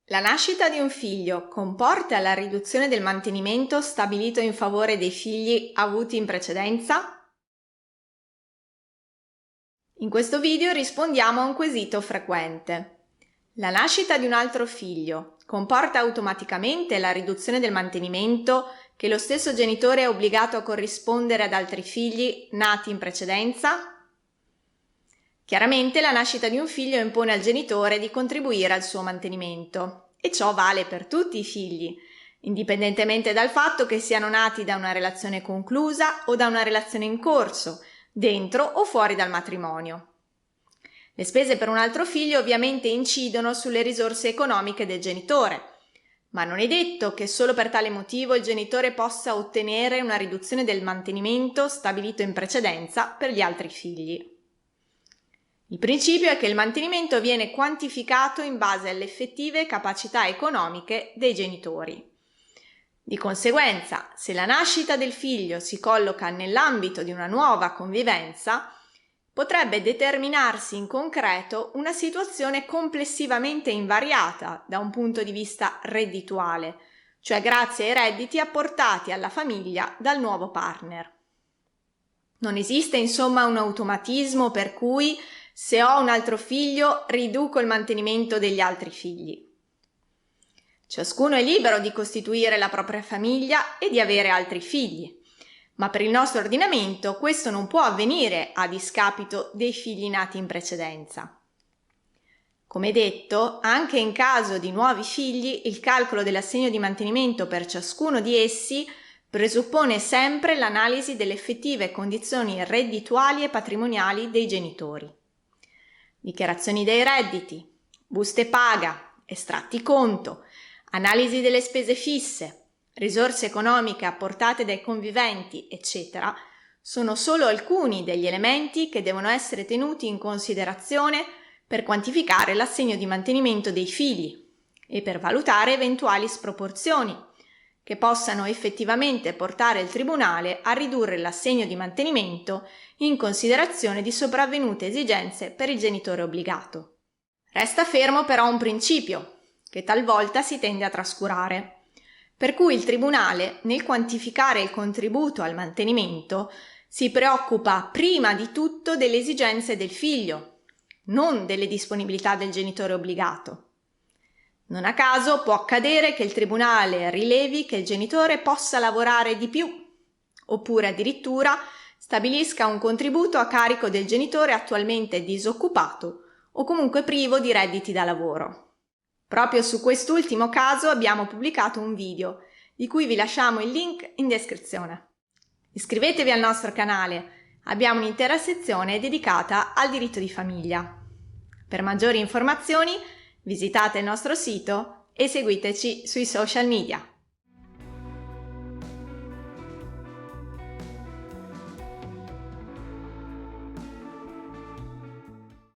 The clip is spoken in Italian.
La nascita di un figlio comporta la riduzione del mantenimento stabilito in favore dei figli avuti in precedenza? In questo video rispondiamo a un quesito frequente. La nascita di un altro figlio comporta automaticamente la riduzione del mantenimento che lo stesso genitore è obbligato a corrispondere ad altri figli nati in precedenza? Chiaramente la nascita di un figlio impone al genitore di contribuire al suo mantenimento, e ciò vale per tutti i figli, indipendentemente dal fatto che siano nati da una relazione conclusa o da una relazione in corso, dentro o fuori dal matrimonio. Le spese per un altro figlio ovviamente incidono sulle risorse economiche del genitore, ma non è detto che solo per tale motivo il genitore possa ottenere una riduzione del mantenimento stabilito in precedenza per gli altri figli. Il principio è che il mantenimento viene quantificato in base alle effettive capacità economiche dei genitori. Di conseguenza, se la nascita del figlio si colloca nell'ambito di una nuova convivenza, potrebbe determinarsi in concreto una situazione complessivamente invariata da un punto di vista reddituale, cioè grazie ai redditi apportati alla famiglia dal nuovo partner. Non esiste insomma un automatismo per cui se ho un altro figlio riduco il mantenimento degli altri figli. Ciascuno è libero di costituire la propria famiglia e di avere altri figli, ma per il nostro ordinamento questo non può avvenire a discapito dei figli nati in precedenza. Come detto, anche in caso di nuovi figli, il calcolo dell'assegno di mantenimento per ciascuno di essi presuppone sempre l'analisi delle effettive condizioni reddituali e patrimoniali dei genitori. Dichiarazioni dei redditi, buste paga, estratti conto, analisi delle spese fisse, risorse economiche apportate dai conviventi, eccetera, sono solo alcuni degli elementi che devono essere tenuti in considerazione per quantificare l'assegno di mantenimento dei figli e per valutare eventuali sproporzioni che possano effettivamente portare il Tribunale a ridurre l'assegno di mantenimento in considerazione di sopravvenute esigenze per il genitore obbligato. Resta fermo però un principio, che talvolta si tende a trascurare, per cui il Tribunale, nel quantificare il contributo al mantenimento, si preoccupa prima di tutto delle esigenze del figlio, non delle disponibilità del genitore obbligato. Non a caso può accadere che il Tribunale rilevi che il genitore possa lavorare di più, oppure addirittura stabilisca un contributo a carico del genitore attualmente disoccupato o comunque privo di redditi da lavoro. Proprio su quest'ultimo caso abbiamo pubblicato un video, di cui vi lasciamo il link in descrizione. Iscrivetevi al nostro canale, abbiamo un'intera sezione dedicata al diritto di famiglia. Per maggiori informazioni visitate il nostro sito e seguiteci sui social media.